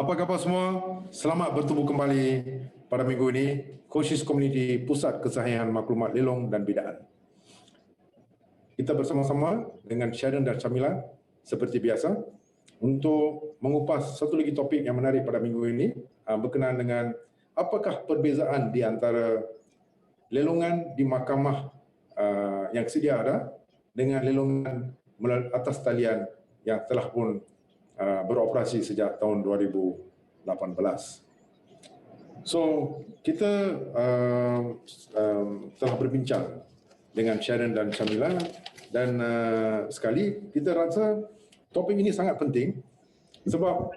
Apa khabar semua? Selamat bertemu kembali pada minggu ini, Coaches Community Pusat Kesahihan Maklumat Lelong dan Bidaan. Kita bersama-sama dengan Sharon dan Syamila seperti biasa untuk mengupas satu lagi topik yang menarik pada minggu ini berkenaan dengan apakah perbezaan di antara lelongan di mahkamah yang sedia ada dengan lelongan atas talian yang telah pun beroperasi sejak tahun 2018. So, kita telah berbincang dengan Sharon dan Syamila dan sekali kita rasa topik ini sangat penting sebab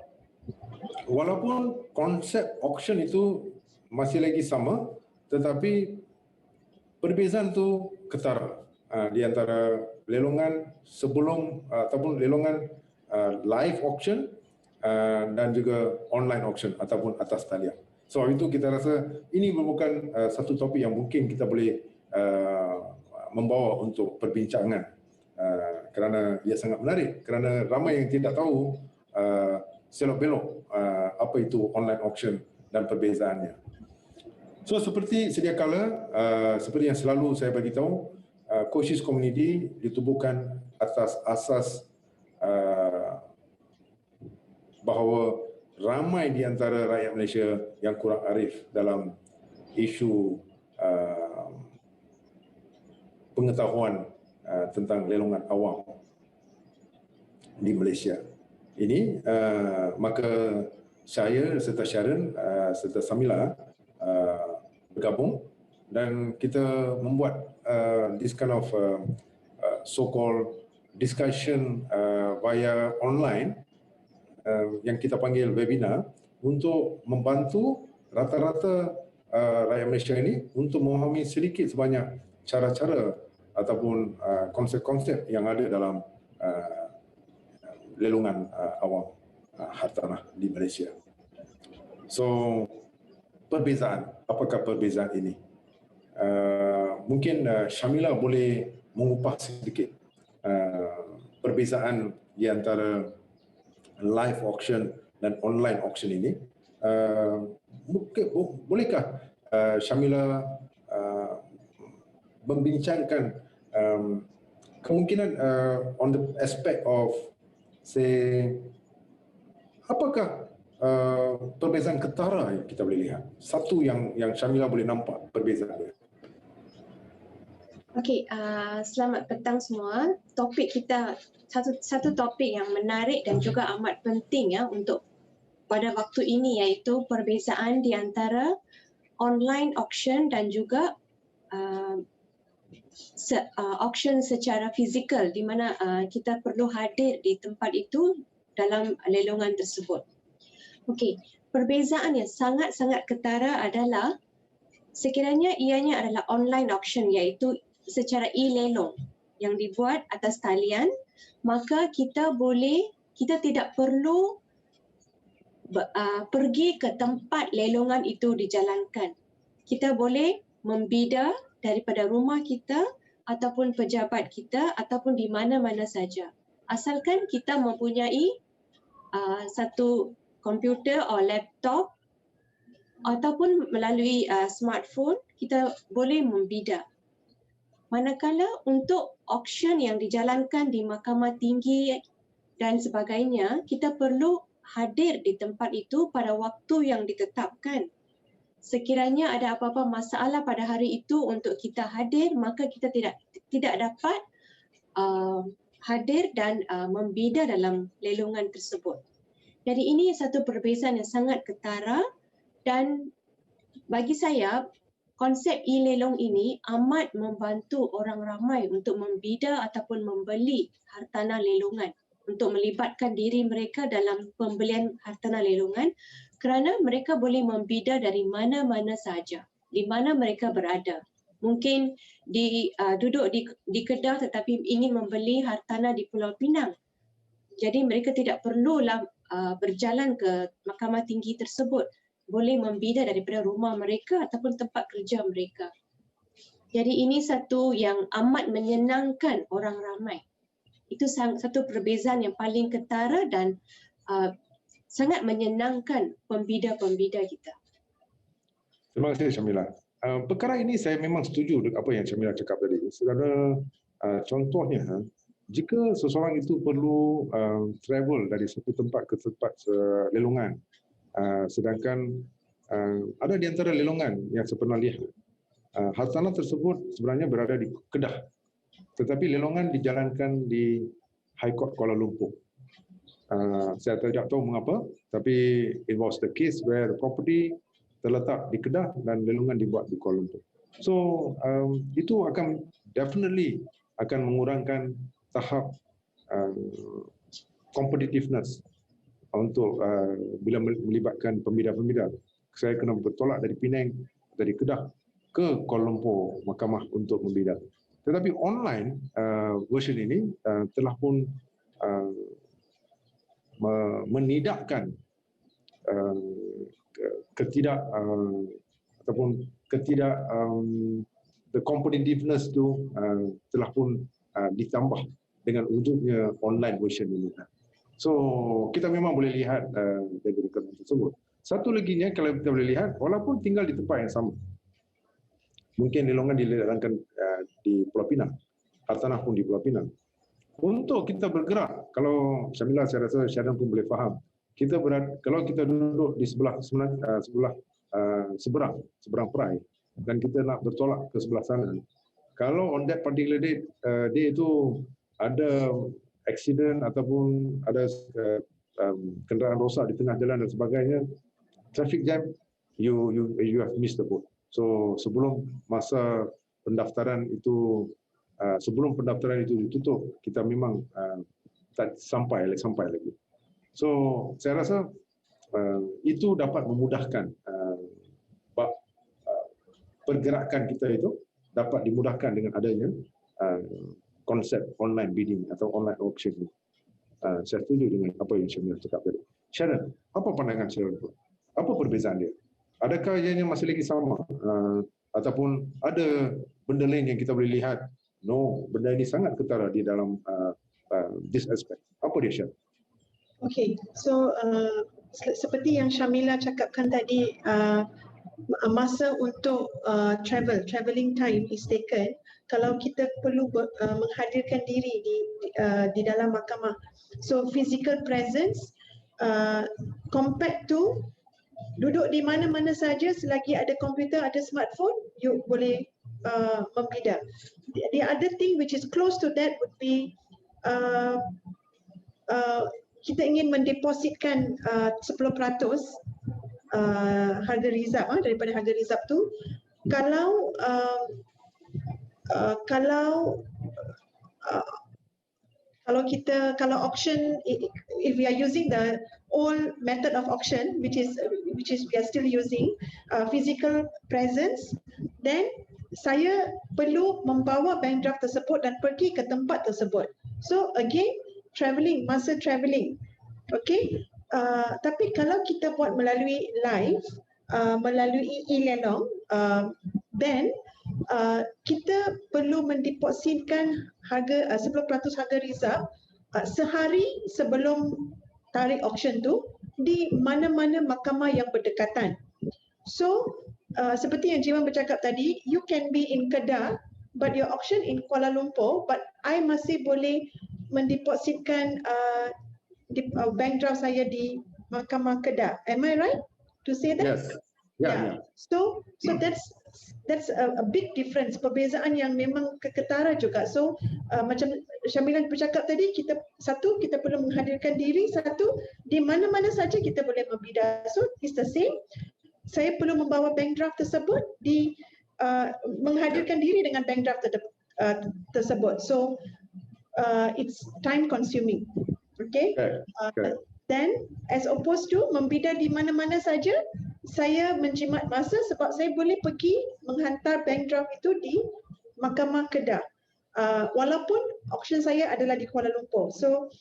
walaupun konsep auction itu masih lagi sama, tetapi perbezaan itu ketara di antara lelongan sebelum ataupun lelongan live auction dan juga online auction ataupun atas talian. So itu kita rasa ini merupakan satu topik yang mungkin kita boleh membawa untuk perbincangan kerana ia sangat menarik, kerana ramai yang tidak tahu selok belok apa itu online auction dan perbezaannya. So seperti sedia kala, seperti yang selalu saya bagi tahu, Coaches Community ditubuhkan atas asas bahawa ramai di antara rakyat Malaysia yang kurang arif dalam isu pengetahuan tentang lelongan awam di Malaysia. Ini maka saya serta Sharon serta Samila bergabung dan kita membuat this kind of so-called discussion via online yang kita panggil webinar untuk membantu rata-rata rakyat Malaysia ini untuk memahami sedikit sebanyak cara-cara ataupun konsep-konsep yang ada dalam lelongan awam hartanah di Malaysia. So, perbezaan, apakah perbezaan ini? Mungkin Syamila boleh mengupas sedikit perbezaan di antara live auction dan online auction ini. Bolehkah Syamila membincangkan kemungkinan on the aspect of say apakah perbezaan ketara yang kita boleh lihat? Satu yang Syamila boleh nampak perbezaannya. Okey, selamat petang semua. Topik kita satu topik yang menarik dan juga amat penting ya untuk pada waktu ini, iaitu perbezaan di antara online auction dan juga auction secara fizikal, di mana kita perlu hadir di tempat itu dalam lelongan tersebut. Okey, perbezaan yang sangat-sangat ketara adalah sekiranya ianya adalah online auction, iaitu secara e-lelong yang dibuat atas talian, maka kita tidak perlu pergi ke tempat lelongan itu dijalankan. Kita boleh membida daripada rumah kita ataupun pejabat kita ataupun di mana-mana saja. Asalkan kita mempunyai satu komputer atau laptop ataupun melalui smartphone, kita boleh membida. Manakala untuk auction yang dijalankan di mahkamah tinggi dan sebagainya, kita perlu hadir di tempat itu pada waktu yang ditetapkan. Sekiranya ada apa-apa masalah pada hari itu untuk kita hadir, maka kita tidak dapat hadir dan membida dalam lelongan tersebut. Jadi ini satu perbezaan yang sangat ketara dan bagi saya konsep e-lelong ini amat membantu orang ramai untuk membida ataupun membeli hartanah lelongan, untuk melibatkan diri mereka dalam pembelian hartanah lelongan kerana mereka boleh membida dari mana-mana saja, di mana mereka berada. Mungkin duduk di Kedah tetapi ingin membeli hartanah di Pulau Pinang. Jadi mereka tidak perlulah berjalan ke mahkamah tinggi tersebut, boleh membida daripada rumah mereka ataupun tempat kerja mereka. Jadi ini satu yang amat menyenangkan orang ramai. Itu satu perbezaan yang paling ketara dan sangat menyenangkan pembida-pembida kita. Terima kasih Syamila. Perkara ini saya memang setuju dengan apa yang Syamila cakap tadi. Kerana contohnya, jika seseorang itu perlu travel dari satu tempat ke tempat lelongan, sedangkan ada di antara lelongan yang saya pernah lihat, hartanah tersebut sebenarnya berada di Kedah, tetapi lelongan dijalankan di High Court Kuala Lumpur. Saya tidak tahu mengapa, tapi it was the case where the property terletak di Kedah dan lelongan dibuat di Kuala Lumpur. So itu akan definitely akan mengurangkan tahap competitiveness untuk bila melibatkan pembida-pembida. Saya kena bertolak dari Penang, dari Kedah ke Kuala Lumpur mahkamah untuk membida. Tetapi online version ini telah pun menidakkan the competitiveness tu telah pun ditambah dengan wujudnya online version ini. So kita memang boleh lihat dari rekomen tersebut. Satu laginya kalau kita boleh lihat, walaupun tinggal di tempat yang sama, mungkin lelongan diletakkan di Pulau Pinang, hartanah pun di Pulau Pinang. Untuk kita bergerak, kalau Syamila saya rasa Syadan pun boleh faham, kalau kita duduk di seberang perai dan kita nak bertolak ke sebelah sana, kalau on that particular day itu ada accident ataupun ada kenderaan rosak di tengah jalan dan sebagainya, traffic jam, you have missed the boat. So sebelum masa pendaftaran itu ditutup, kita memang tak sampai lagi. So saya rasa itu dapat memudahkan pergerakan kita itu dapat dimudahkan dengan adanya konsep online bidding atau online auction ini. Saya setuju dengan apa yang Syamila cakap tadi. Sharon, apa pandangan Sharon? Apa perbezaan dia? Adakah ianya masih lagi sama? Ataupun ada benda lain yang kita boleh lihat? No, benda ini sangat ketara di dalam this aspect. Apa dia, Sharon? Okay, so seperti yang Syamila cakapkan tadi, masa untuk travelling time is taken kalau kita perlu menghadirkan diri di dalam mahkamah. So physical presence compared to duduk di mana-mana saja selagi ada komputer, ada smartphone, you boleh membida. The other thing which is close to that would be kita ingin mendepositkan 10% harga rizab daripada harga rizab tu. Kalau auction, if we are using the old method of auction, which is we are still using physical presence, then saya perlu membawa bank draft tersebut dan pergi ke tempat tersebut. So again, masa travelling, okay. Tapi kalau kita buat melalui live, melalui e-lelong, then kita perlu mendepositkan harga 10% harga rizab sehari sebelum tarikh auction tu di mana-mana mahkamah yang berdekatan. So seperti yang Jiwan bercakap tadi, you can be in Kedah but your auction in Kuala Lumpur, but I masih boleh mendepositkan bank draft saya di mahkamah Kedah. Am I right to say that? Yes. Yeah. So that's a big difference. Perbezaan yang memang ketara juga. So macam Syamila bercakap tadi, kita perlu menghadirkan diri, satu di mana-mana saja kita boleh membida. So it's the same. Saya perlu membawa bank draft tersebut menghadirkan diri dengan bank draft tersebut. So it's time consuming. Okay. Then as opposed to membida di mana-mana saja, saya menjimat masa sebab saya boleh pergi menghantar bank draft itu di mahkamah Kedah. Walaupun auction saya adalah di Kuala Lumpur. So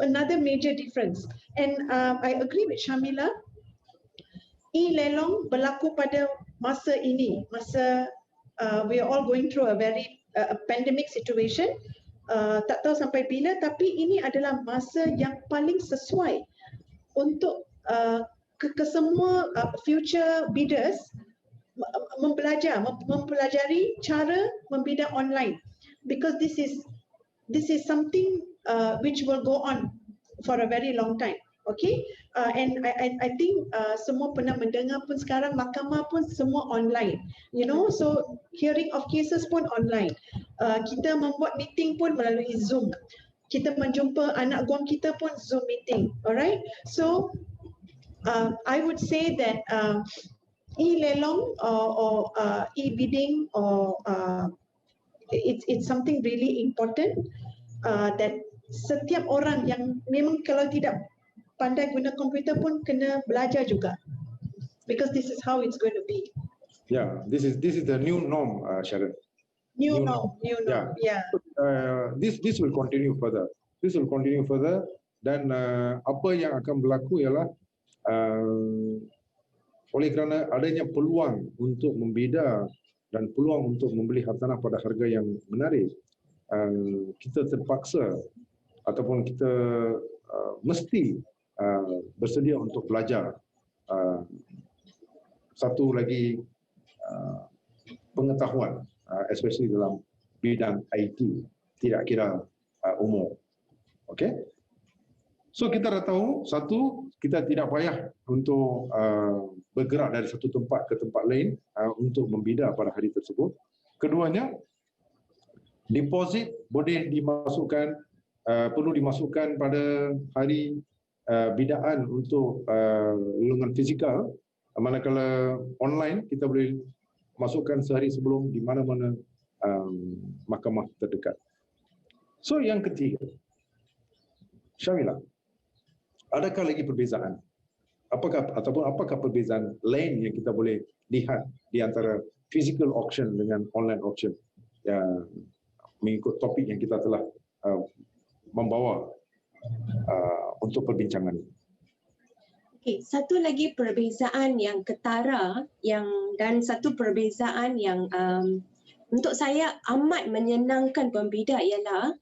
another major difference. And I agree with Syamila. E-lelong berlaku pada masa ini, we are all going through a very pandemic situation. Tak tahu sampai bila, tapi ini adalah masa yang paling sesuai untuk ke semua future bidders mempelajari cara membida online, because this is something which will go on for a very long time. Okay, and I think semua pernah mendengar pun sekarang mahkamah pun semua online, you know, so hearing of cases pun online. Kita membuat meeting pun melalui Zoom. Kita menjumpa anak guam kita pun Zoom meeting. Alright, so I would say that e-lelong or e-bidding or it's something really important that setiap orang yang memang kalau tidak pandai guna komputer pun kena belajar juga, because this is how it's going to be. Yeah, this is the new norm, Sharon. New norm. Yeah. This will continue further. This will continue further. Dan apa yang akan berlaku ialah oleh kerana adanya peluang untuk membida dan peluang untuk membeli hartanah pada harga yang menarik, kita terpaksa ataupun kita mesti bersedia untuk belajar satu lagi pengetahuan, especially dalam bidang IT, tidak kira umur. Okay? So kita dah tahu, satu, kita tidak payah untuk bergerak dari satu tempat ke tempat lain untuk membida pada hari tersebut. Keduanya, deposit boleh dimasukkan, perlu dimasukkan pada hari bidaan untuk lelungan fizikal, manakala online kita boleh masukkan sehari sebelum di mana-mana mahkamah terdekat. So yang ketiga, Syamila, adakah lagi perbezaan? Apakah perbezaan lain yang kita boleh lihat di antara physical auction dengan online auction, yang mengikut topik yang kita telah membawa untuk perbincangan ini? Okay, satu lagi perbezaan yang ketara dan satu perbezaan yang untuk saya amat menyenangkan pembida ialah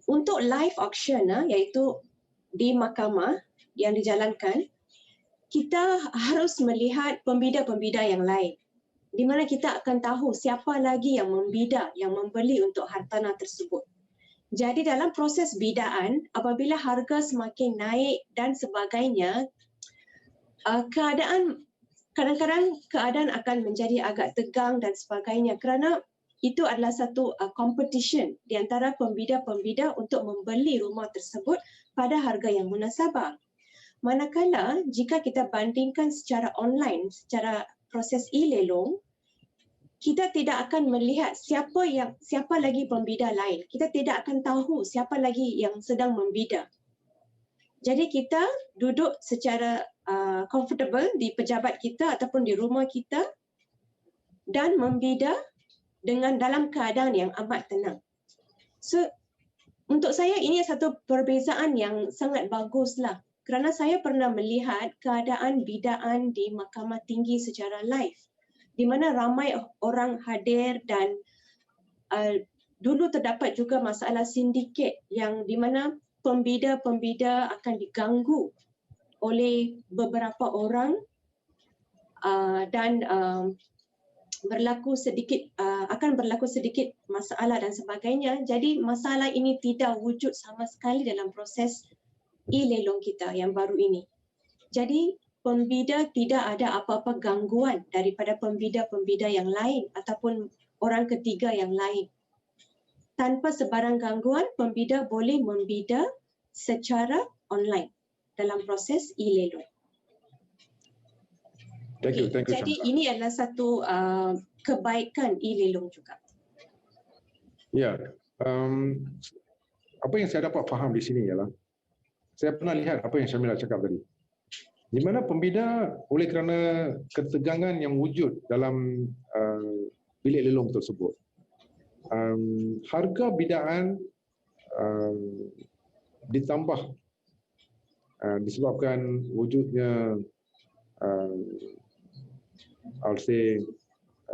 untuk live auction, iaitu di mahkamah yang dijalankan, kita harus melihat pembida-pembida yang lain, di mana kita akan tahu siapa lagi yang membida, yang membeli untuk hartanah tersebut. Jadi dalam proses bidaan, apabila harga semakin naik dan sebagainya, kadang-kadang keadaan akan menjadi agak tegang dan sebagainya, kerana itu adalah satu competition di antara pembida-pembida untuk membeli rumah tersebut pada harga yang munasabah. Manakala jika kita bandingkan secara online, secara proses e-lelong, kita tidak akan melihat siapa lagi pembida lain. Kita tidak akan tahu siapa lagi yang sedang membida. Jadi kita duduk secara comfortable di pejabat kita ataupun di rumah kita dan membida dengan dalam keadaan yang amat tenang. So, untuk saya ini satu perbezaan yang sangat baguslah, kerana saya pernah melihat keadaan bidaan di Mahkamah Tinggi secara live, di mana ramai orang hadir dan dulu terdapat juga masalah sindiket yang di mana pembida-pembida akan diganggu oleh beberapa orang dan akan berlaku sedikit masalah dan sebagainya. Jadi masalah ini tidak wujud sama sekali dalam proses e-lelong kita yang baru ini. Jadi pembida tidak ada apa-apa gangguan daripada pembida-pembida yang lain ataupun orang ketiga yang lain. Tanpa sebarang gangguan, pembida boleh membida secara online dalam proses e-lelong. Thank you, jadi Syamila. ini adalah satu kebaikan e-lelong juga. Ya, apa yang saya dapat faham di sini ialah, saya pernah lihat apa yang Syamila cakap tadi, di mana pembida oleh kerana ketegangan yang wujud dalam bilik lelong tersebut, harga bidaan ditambah disebabkan wujudnya I'll say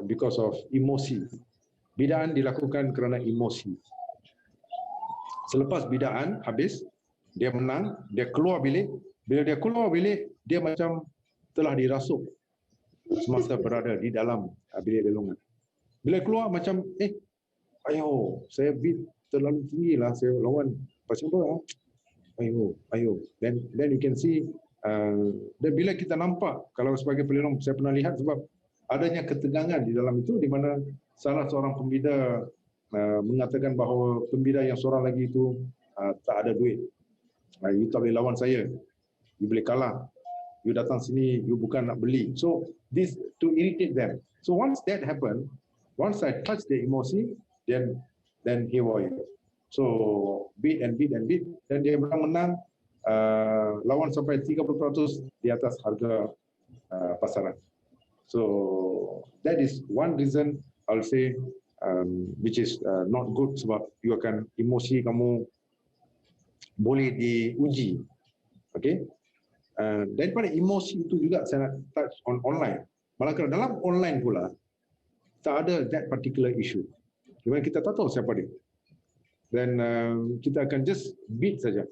because of emosi. Bidaan dilakukan kerana emosi. Selepas bidaan habis, dia menang, dia keluar bilik, Bila dia keluar bilik, dia macam telah dirasuk semasa berada di dalam bilik lelongan. Bila keluar macam, ayo, saya bid terlalu tinggi lah, saya lawan pasal apa? Ayo. Then you can see, dan bila kita nampak, kalau sebagai pelelong, saya pernah lihat sebab adanya ketegangan di dalam itu, di mana salah seorang pembida mengatakan bahawa pembida yang seorang lagi itu tak ada duit. You tak boleh lawan saya, you boleh kalah. You datang sini, you bukan nak beli. So this to irritate them. So once that happen, once I touch the emosi, then here I go. So bid, dan dia menang lawan sampai 30% di atas harga pasaran. So that is one reason I'll say which is not good, sebab you akan emosi kamu boleh diuji. Okay. Daripada emosi itu juga saya nak touch on online. Malangkah dalam online pula tak ada that particular issue. Di mana kita tak tahu siapa dia. Dan kita akan just bid saja.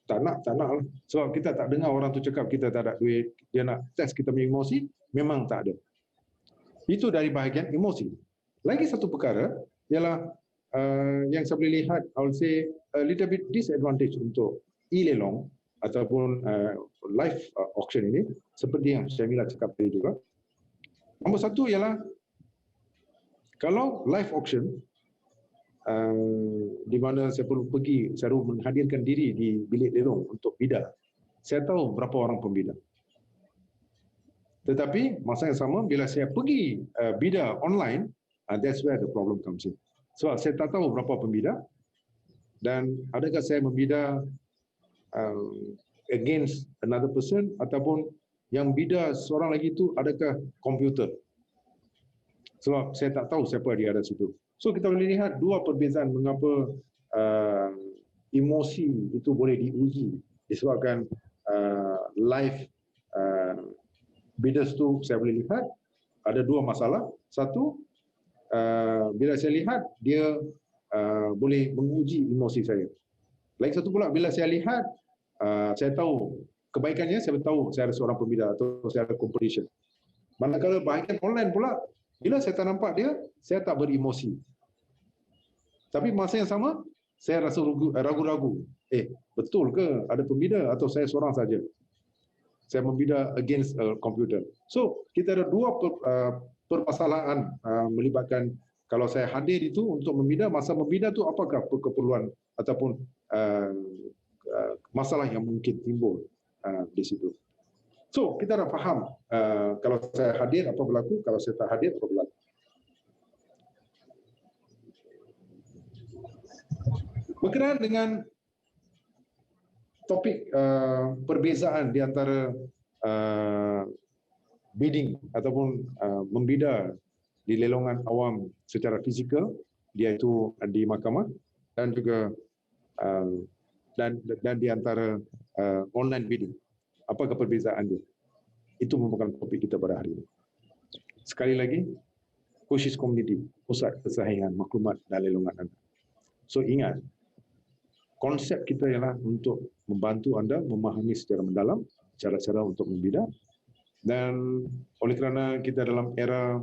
Tak nak lah. Sebab kita tak dengar orang tu cakap kita tak ada duit, dia nak test kita punya emosi, memang tak ada. Itu dari bahagian emosi. Lagi satu perkara ialah yang saya boleh lihat, I would say a little bit disadvantage untuk e-lelong ataupun live auction ini, seperti yang Syamila cakap tadi juga. Nombor satu ialah kalau live auction, di mana saya perlu menghadirkan diri di bilik lelong untuk bida. Saya tahu berapa orang pembida. Tetapi masa yang sama bila saya pergi bida online, that's where the problem comes in. Sebab saya tak tahu berapa pembida dan adakah saya membida against another person ataupun yang bida seorang lagi itu adakah komputer. Sebab saya tak tahu siapa dia ada situ. So kita boleh lihat dua perbezaan mengapa emosi itu boleh diuji disebabkan live bidders tu saya boleh lihat ada dua masalah. Satu, bila saya lihat dia boleh menguji emosi saya. Lagi satu pula bila saya lihat saya tahu kebaikannya, saya tahu saya ada seorang pembida atau saya ada competition. Manakala bahagian online pula, bila saya tak nampak dia, saya tak beremosi. Tapi masa yang sama, saya rasa ragu-ragu. Betul ke ada pembida atau saya seorang saja? Saya membida against a computer. So, kita ada dua permasalahan melibatkan kalau saya hadir itu untuk membida, masa membida itu apakah keperluan ataupun masalah yang mungkin timbul di situ. So, kita dah faham kalau saya hadir apa berlaku, kalau saya tak hadir apa berlaku. Berkenaan dengan topik perbezaan di antara bidding ataupun membida di lelongan awam secara fizikal, iaitu di mahkamah, dan juga dan di antara online bidding. Apakah perbezaan dia? Itu merupakan topik kita pada hari ini. Sekali lagi, Coaches Community, pusat kesahihan maklumat dan lelongan anda. So ingat, konsep kita ialah untuk membantu anda memahami secara mendalam cara-cara untuk membida, dan oleh kerana kita dalam era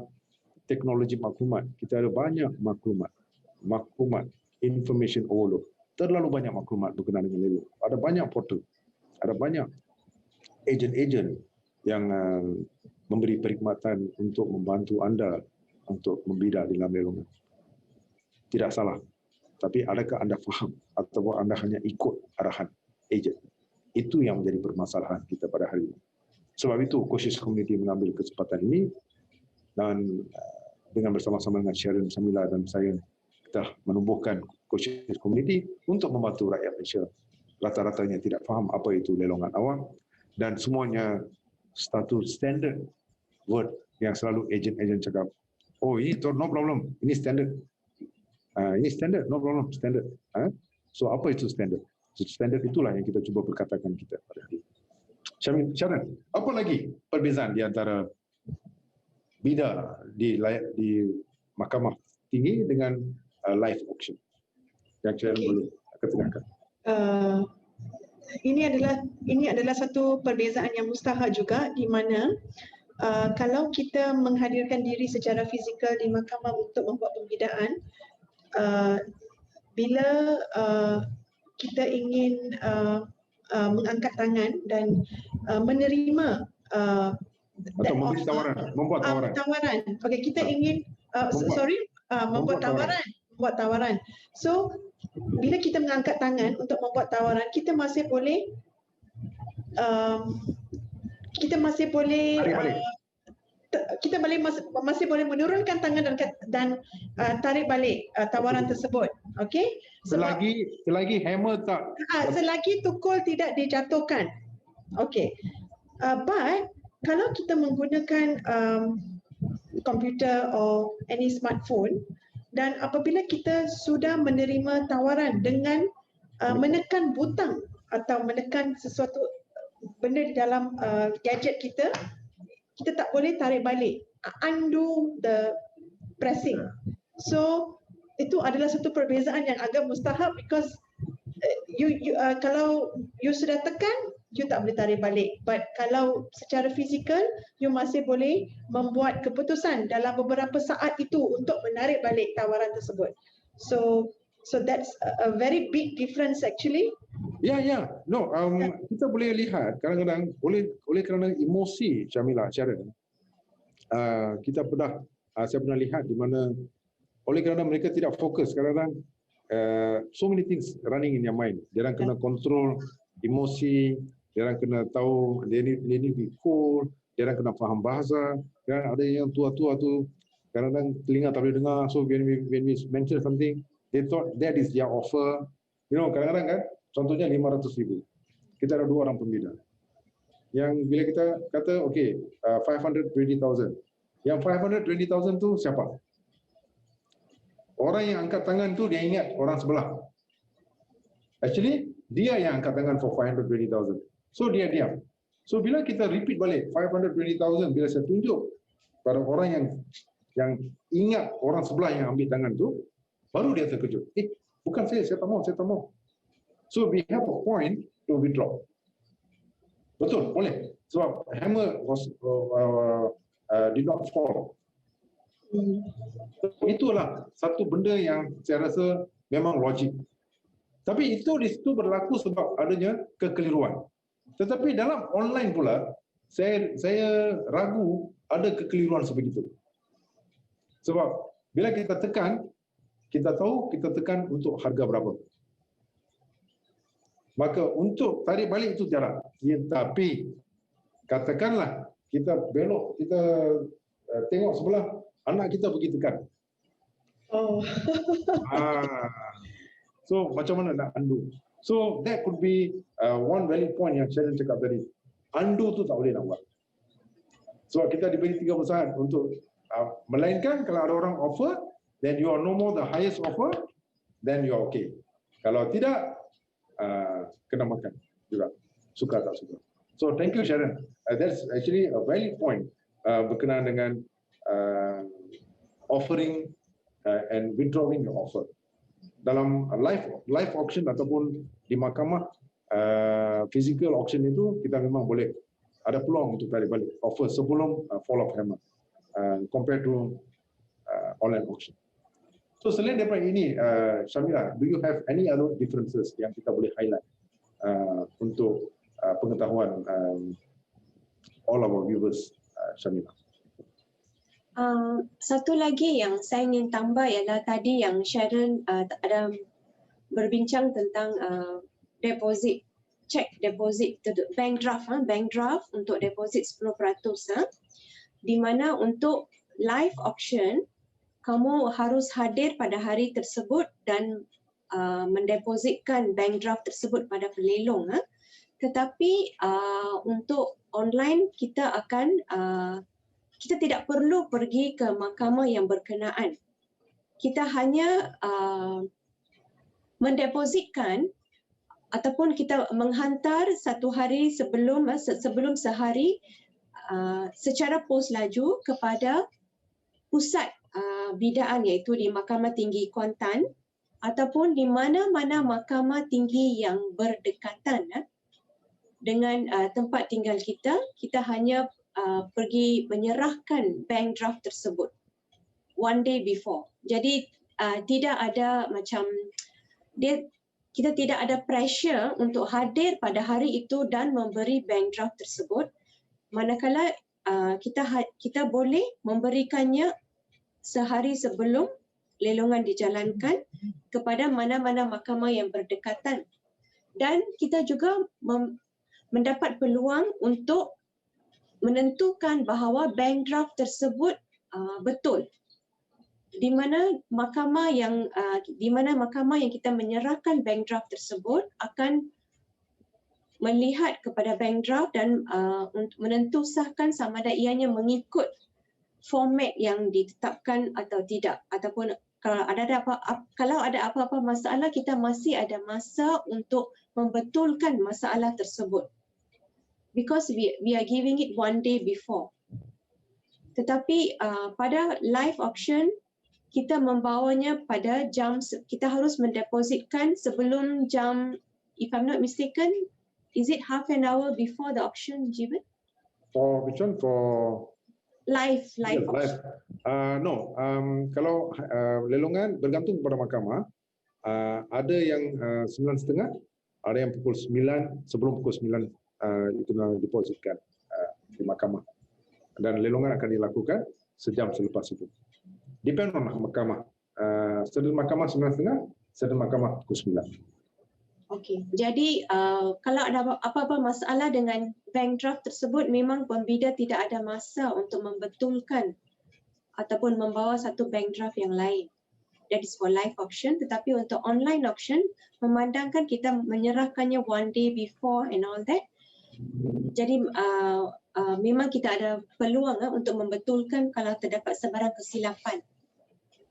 teknologi maklumat, kita ada banyak maklumat, information overload, terlalu banyak maklumat berkenaan dengan lelong. Ada banyak portal, ada banyak ejen-ejen yang memberi perkhidmatan untuk membantu anda untuk membida di dalam lelongan. Tidak salah. Tapi adakah anda faham atau anda hanya ikut arahan ejen? Itu yang menjadi permasalahan kita pada hari ini. Sebab itu Coaches Community mengambil kesempatan ini dan dengan bersama-sama dengan Sharon, Samila dan saya, kita menubuhkan Coaches Community untuk membantu rakyat Malaysia. Rata-ratanya tidak faham apa itu lelongan awam dan semuanya status standard word yang selalu ejen-ejen cakap, oh ini no problem, ini standard. Ini standard, no problem, standard. So apa itu standard? So, standard itulah yang kita cuba berkatakan kita pada hari ini. Sharon, apa lagi perbezaan di antara bida di mahkamah tinggi dengan live auction? Yang Sharon boleh ketengahkan. ini adalah satu perbezaan yang mustahak juga, di mana kalau kita menghadirkan diri secara fizikal di mahkamah untuk membuat pembidaan, bila kita ingin mengangkat tangan dan menerima Atau memberi tawaran, membuat tawaran. tawaran. Okey, kita ingin membuat tawaran. So bila kita mengangkat tangan untuk membuat tawaran, kita masih boleh Tarik balik. kita masih boleh menurunkan tangan dan tarik balik tawaran tersebut. Okey? Selagi hammer tak selagi tukul tidak dijatuhkan. Okey. But kalau kita menggunakan komputer atau any smartphone, dan apabila kita sudah menerima tawaran dengan menekan butang atau menekan sesuatu benda di dalam gadget kita, kita tak boleh tarik balik, undo the pressing. So itu adalah satu perbezaan yang agak mustahak, because kalau you sudah tekan, you tak boleh tarik balik. But kalau secara fizikal, you masih boleh membuat keputusan dalam beberapa saat itu untuk menarik balik tawaran tersebut. So that's a very big difference actually. No, kita boleh lihat kadang-kadang oleh kerana emosi Sharon, kita saya pernah lihat di mana oleh kerana mereka tidak fokus, kadang-kadang so many things running in their mind. Dia orang kena control emosi, dia orang kena tahu they need to be cool, dia orang kena faham bahasa. Dan ada yang tua-tua tu kadang-kadang telinga tak boleh dengar, so when we mention something, they thought that is their offer. Kadang-kadang kan, contohnya 500,000. Kita ada 2 orang pembina. Yang bila kita kata, okay, 520,000. Yang 520,000 tu siapa? Orang yang angkat tangan tu dia ingat orang sebelah. Actually, dia yang angkat tangan for 520,000. So dia diam. So bila kita repeat balik 520,000, bila saya tunjuk pada orang yang ingat orang sebelah yang ambil tangan tu, baru dia terkejut. Bukan saya tak mau. So we have a point to withdraw. Betul, boleh. Sebab hammer was did not fall. Itulah satu benda yang saya rasa memang logik. Tapi itu di situ berlaku sebab adanya kekeliruan. Tetapi dalam online pula, saya ragu ada kekeliruan sebegitu. Sebab bila kita tekan, kita tahu kita tekan untuk harga berapa. Maka untuk tarik balik itu jarang. Tapi katakanlah kita belok, kita tengok sebelah, anak kita pergi tekan. So macam mana nak undo? So that could be one valid point yang Sharon cakap tadi. Undo tu tak boleh nak buat. Sebab kita diberi 30 saat untuk melainkan kalau ada orang offer, then you are no more the highest offer, then you are okay. Kalau tidak, kena makan juga. Suka tak suka. So thank you Sharon. That's actually a valid point berkenaan dengan offering and withdrawing your offer. Dalam live auction ataupun di mahkamah physical auction itu, kita memang boleh ada peluang untuk tarik balik offer sebelum fall of hammer compared to online auction. So selain daripada ini, Shamira, do you have any other differences yang kita boleh highlight untuk pengetahuan all our viewers, Shamira? Satu lagi yang saya ingin tambah ialah tadi yang Sharon ada berbincang tentang deposit, check deposit, bank draft untuk deposit 10%, di mana untuk live auction kamu harus hadir pada hari tersebut dan mendepositkan bank draft tersebut pada pelelong. Tetapi untuk online kita tidak perlu pergi ke mahkamah yang berkenaan. Kita hanya mendepositkan ataupun kita menghantar satu hari sebelum sehari secara pos laju kepada pusat bidaan, iaitu di Mahkamah Tinggi Kuantan ataupun di mana-mana mahkamah tinggi yang berdekatan dengan tempat tinggal kita, kita hanya pergi menyerahkan bank draft tersebut one day before. Jadi tidak ada macam kita tidak ada pressure untuk hadir pada hari itu dan memberi bank draft tersebut. Manakala kita boleh memberikannya sehari sebelum lelongan dijalankan kepada mana-mana mahkamah yang berdekatan. Dan kita juga mendapat peluang untuk menentukan bahawa bank draft tersebut betul. Di mana mahkamah yang kita menyerahkan bank draft tersebut akan melihat kepada bank draft dan menentu sahkan sama ada ianya mengikut format yang ditetapkan atau tidak, ataupun kalau ada apa-apa masalah, kita masih ada masa untuk membetulkan masalah tersebut, because we are giving it one day before. Tetapi pada live auction kita membawanya pada jam, kita harus mendepositkan sebelum jam, if I'm not mistaken, is it half an hour before the auction, Jibat? For which one? For Live yes, auction. No, kalau lelongan bergantung kepada mahkamah. Ada yang 9.30, ada yang pukul 9, sebelum pukul 9 itu dipositkan di mahkamah. Dan lelongan akan dilakukan sejam selepas itu. Depend on mahkamah. Sedang mahkamah 9.30, sedang mahkamah pukul 9. Okey. Jadi kalau ada apa-apa masalah dengan bank draft tersebut, memang pembida tidak ada masa untuk membetulkan ataupun membawa satu bank draft yang lain. That is for live auction. Tetapi untuk online auction, memandangkan kita menyerahkannya one day before and all that, jadi memang kita ada peluang untuk membetulkan kalau terdapat sebarang kesilapan.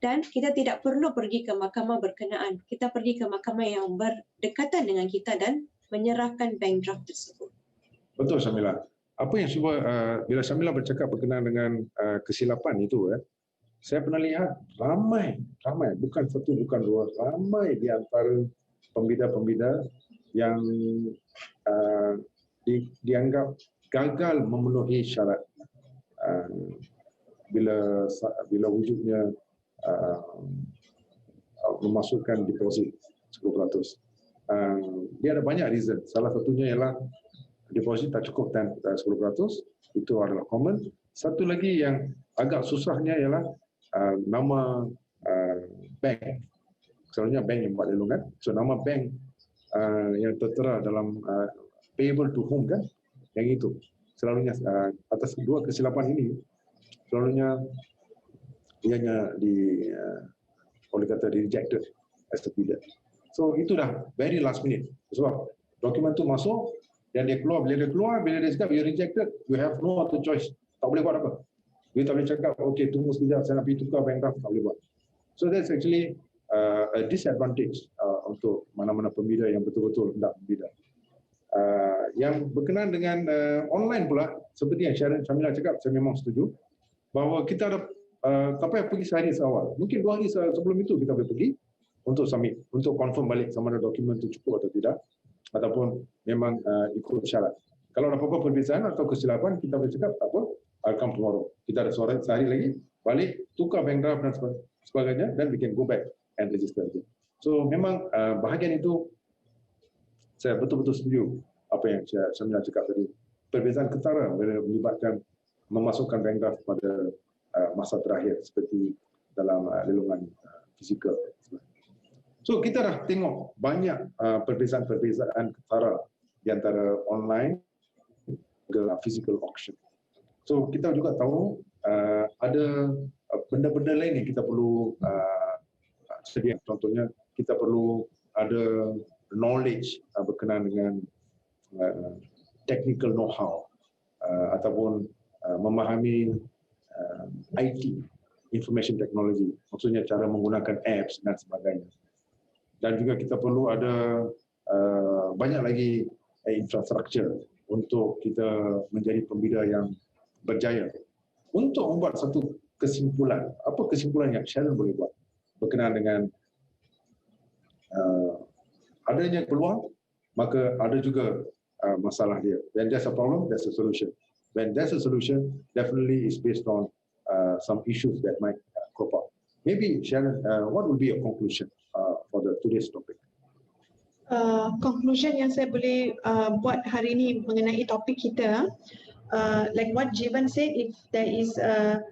Dan kita tidak perlu pergi ke mahkamah berkenaan. Kita pergi ke mahkamah yang berdekatan dengan kita dan menyerahkan bank draft tersebut. Betul, Syamila. Apa yang cuba bila Syamila bercakap berkenaan dengan kesilapan itu, saya pernah lihat ramai, bukan satu, bukan dua, ramai di antara pembida-pembida yang dianggap gagal memenuhi syarat bila wujudnya memasukkan deposit 10%. Dia ada banyak reason. Salah satunya ialah deposit tak cukup dan 10%. Itu adalah common. Satu lagi yang agak susahnya ialah nama bank. Selalunya bank yang buat lelongan. So nama bank yang tertera dalam payable to whom kan? Yang itu. Selalunya atas dua kesilapan ini, selalunya ianya boleh kata di rejected as a bidder. So itu dah very last minute. Sebab dokumen tu masuk dan dia keluar, bila dia cakap you rejected, you have no other choice. Tak boleh buat apa. You tak boleh cakap, okay tunggu sekejap, saya nak pergi tukar bank draft, tak boleh buat. So that's actually a disadvantage untuk mana-mana pembida yang betul-betul hendak membida. Yang berkenaan dengan online pula, seperti yang Syamila cakap, saya memang setuju bahawa kita ada tak payah pergi sehari seawal. Mungkin 2 hari sebelum itu kita boleh pergi untuk submit, untuk confirm balik sama ada dokumen itu cukup atau tidak, ataupun memang ikut syarat. Kalau ada apa-apa perbezaan atau kesilapan, kita boleh cakap, tak apa, I'll come tomorrow. Kita ada sehari lagi, balik, tukar bank draft dan sebagainya, dan we can go back and register again. So memang bahagian itu, saya betul-betul setuju apa yang saya cakap tadi. Perbezaan ketara melibatkan memasukkan bank draft pada masa terakhir seperti dalam lelongan fizikal. So kita dah tengok banyak perbezaan-perbezaan ketara di antara online ke physical auction. So kita juga tahu ada benda-benda lain yang kita perlu sedia. Contohnya kita perlu ada knowledge berkenaan dengan technical know-how ataupun memahami IT, information technology, maksudnya cara menggunakan apps dan sebagainya. Dan juga kita perlu ada banyak lagi infrastruktur untuk kita menjadi pembida yang berjaya. Untuk membuat satu kesimpulan, apa kesimpulan yang Sharon boleh buat berkenaan dengan adanya peluang, maka ada juga masalah dia. When there's a problem, there's a solution. When there's a solution, definitely is based on some issues that might crop up. Maybe Sharon, what would be your conclusion for today's topic? Conclusion yang saya boleh buat hari ini mengenai topik kita, like what Jivan said, if there is a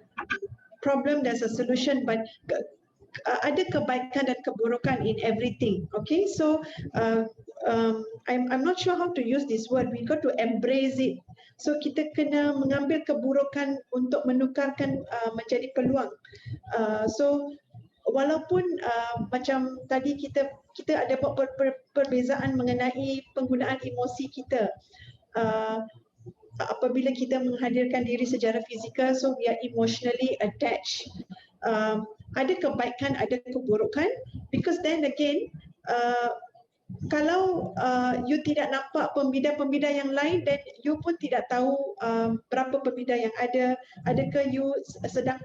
problem, there's a solution, but ada kebaikan dan keburukan in everything. Okay, so I'm not sure how to use this word. We got to embrace it. So kita kena mengambil keburukan untuk menukarkan menjadi peluang. So walaupun macam tadi kita ada buat perbezaan mengenai penggunaan emosi kita. Apabila kita menghadirkan diri secara fizikal, so we are emotionally attached. Ada kebaikan, ada keburukan, because then again, kalau you tidak nampak pembida-pembida yang lain, then you pun tidak tahu berapa pembida yang ada. Adakah you sedang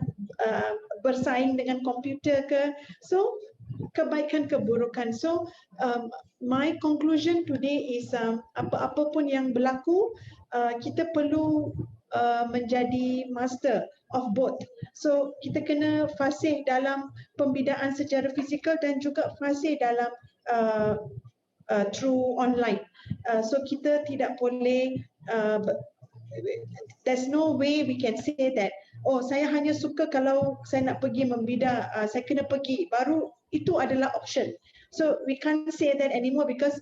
bersaing dengan komputer ke? So kebaikan keburukan. So my conclusion today is apa-apa pun yang berlaku, kita perlu menjadi master of both. So kita kena fasih dalam pembidaan secara fizikal dan juga fasih dalam through online. So kita tidak boleh, there's no way we can say that, oh saya hanya suka kalau saya nak pergi membida, saya kena pergi, baru itu adalah option. So we can't say that anymore because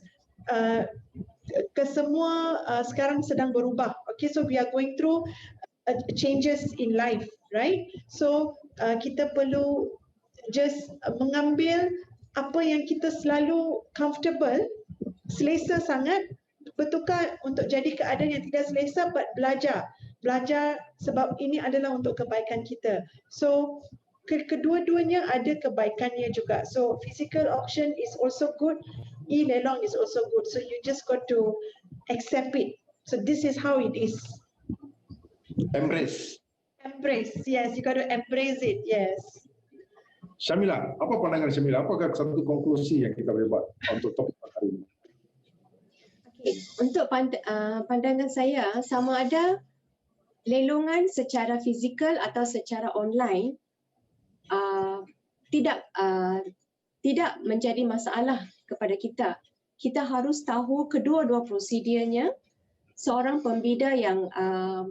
kesemua sekarang sedang berubah. Okay, so we are going through changes in life, right? So kita perlu just mengambil apa yang kita selalu comfortable, selesa sangat, bertukar untuk jadi keadaan yang tidak selesa, but belajar sebab ini adalah untuk kebaikan kita. So kedua-duanya ada kebaikannya juga. So physical auction is also good, e-lelong is also good. So you just got to accept it. So this is how it is. Embrace. Yes, you got to embrace it. Yes. Syamila, apa pandangan Syamila? Apakah satu konklusi yang kita boleh buat untuk topik hari ini? Okay. Untuk pandangan saya, sama ada lelongan secara fizikal atau secara online tidak menjadi masalah kepada kita. Kita harus tahu kedua-dua prosedurnya. Seorang pembida yang a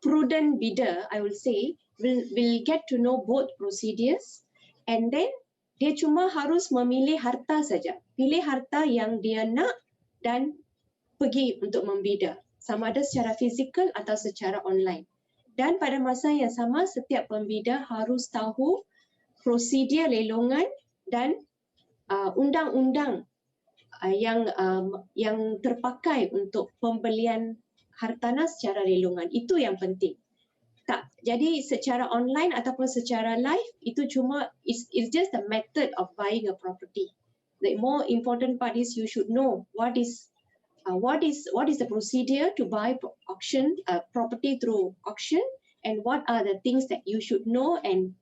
prudent bidder, I will say, will get to know both procedures, and then dia cuma harus memilih harta saja. Pilih harta yang dia nak dan pergi untuk membida, sama ada secara fizikal atau secara online. Dan pada masa yang sama, setiap pembida harus tahu prosedur lelongan dan undang-undang yang terpakai untuk pembelian hartanah secara lelongan. Itu yang penting. Tak, jadi secara online ataupun secara live itu cuma it's just a method of buying a property. The more important part is you should know what is the procedure to buy auction property through auction, and what are the things that you should know, and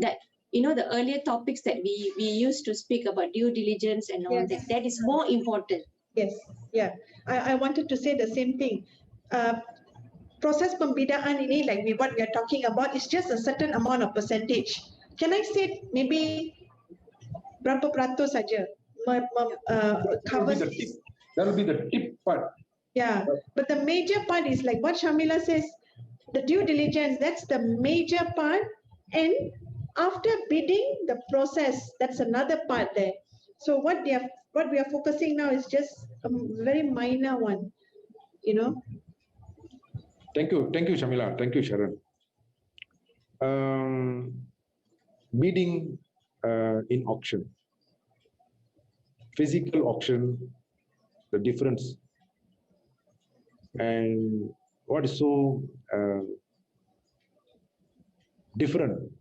that the earlier topics that we used to speak about due diligence and all Yes. that is more important. Yes, yeah. I wanted to say the same thing. Proses pembidaan ini, like what we are talking about, is just a certain amount of percentage. Can I say maybe berapa peratus saja covers? That will be the tip part. Yeah, but the major part is like what Shamila says, the due diligence, that's the major part, and after bidding, the process, that's another part there. So what we are focusing now is just a very minor one, Thank you, Syamila. Thank you, Sharon. Bidding in auction, physical auction, the difference, and what is so different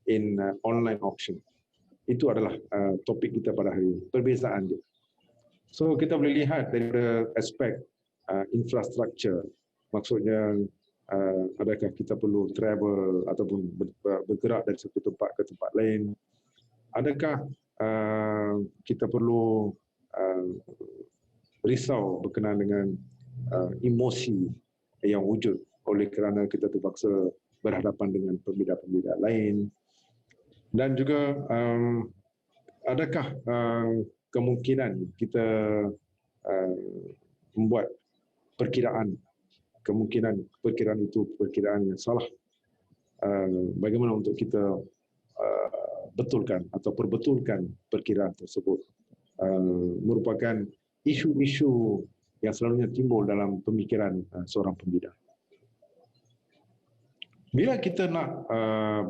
in online auction. Itu adalah topik kita pada hari ini, perbezaan dia. So kita boleh lihat dari aspek infrastructure, maksudnya adakah kita perlu travel ataupun bergerak dari satu tempat ke tempat lain, adakah kita perlu risau berkenaan dengan emosi yang wujud oleh kerana kita terpaksa berhadapan dengan pembida-pembida lain. Dan juga adakah kemungkinan kita membuat perkiraan, kemungkinan perkiraan itu perkiraan yang salah. Bagaimana untuk kita betulkan atau perbetulkan perkiraan tersebut. Merupakan isu-isu yang selalunya timbul dalam pemikiran seorang pembida. Bila kita nak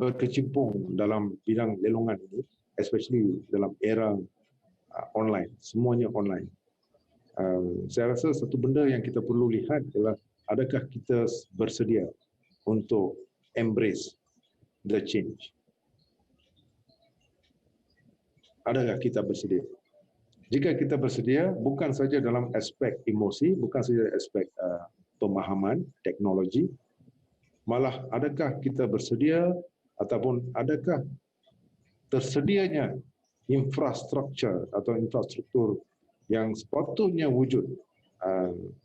berkecimpung dalam bidang lelongan ini, especially dalam era online, semuanya online. Saya rasa satu benda yang kita perlu lihat adalah adakah kita bersedia untuk embrace the change. Adakah kita bersedia? Jika kita bersedia, bukan saja dalam aspek emosi, bukan saja aspek pemahaman, teknologi, malah adakah kita bersedia ataupun adakah tersedianya infrastruktur atau infrastruktur yang sepatutnya wujud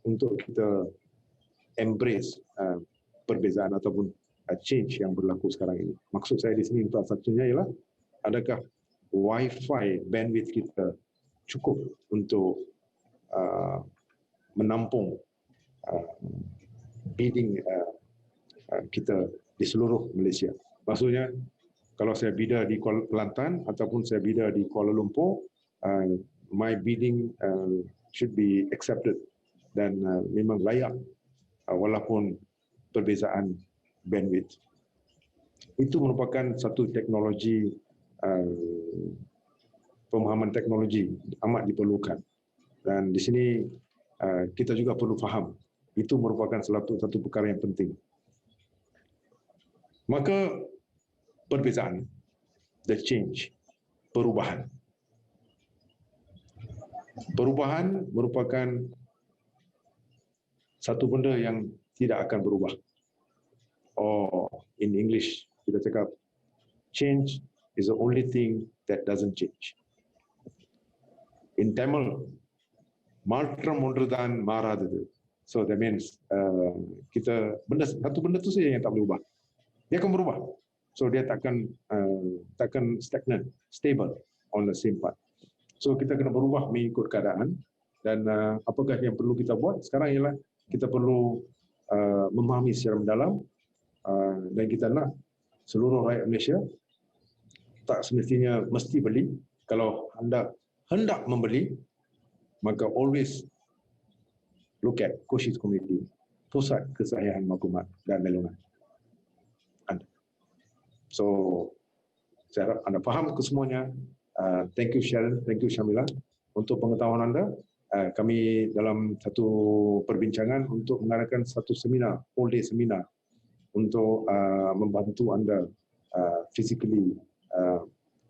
untuk kita embrace perbezaan ataupun change yang berlaku sekarang ini. Maksud saya di sini infrastrukturnya ialah adakah Wi-Fi bandwidth kita cukup untuk menampung bidding kita di seluruh Malaysia. Maksudnya, kalau saya bida di Kelantan ataupun saya bida di Kuala Lumpur, my bidding should be accepted dan memang layak walaupun perbezaan bandwidth. Itu merupakan satu teknologi, pemahaman teknologi amat diperlukan. Dan di sini kita juga perlu faham, itu merupakan satu perkara yang penting. Maka perbezaan, the change, perubahan. Perubahan merupakan satu benda yang tidak akan berubah. In English, kita cakap, change is the only thing that doesn't change. In Tamil, மாற்றம் ஒன்றுதான் மாறாதது. So that means satu benda tu saja yang tak boleh ubah. Dia akan berubah. So dia takkan stagnant, stable on the same path. So kita kena berubah mengikut keadaan dan apakah yang perlu kita buat sekarang ialah kita perlu memahami secara mendalam dan kita nak seluruh rakyat Malaysia tak semestinya mesti beli. Kalau anda hendak membeli, maka always look at Cochise Community, Pusat Kesahihan Maklumat dan Lelongan anda. So, saya harap anda faham kesemuanya. Thank you Sharon, thank you Syamila. Untuk pengetahuan anda, kami dalam satu perbincangan untuk mengadakan satu seminar, all day seminar untuk membantu anda physically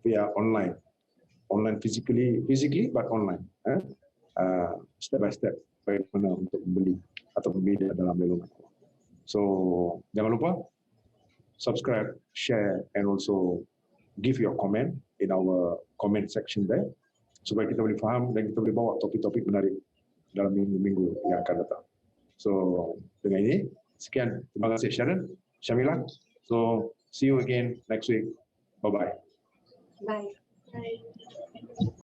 via online physically but online, step by step bagaimana untuk membeli atau membeli dalam lelongan. So jangan lupa subscribe, share and also give your comment in our comment section there supaya kita boleh faham dan kita boleh bawa topik-topik menarik dalam minggu-minggu yang akan datang. So dengan ini sekian, terima kasih Sharon, Syamila. So see you again next week. Bye-bye. Bye. Bye.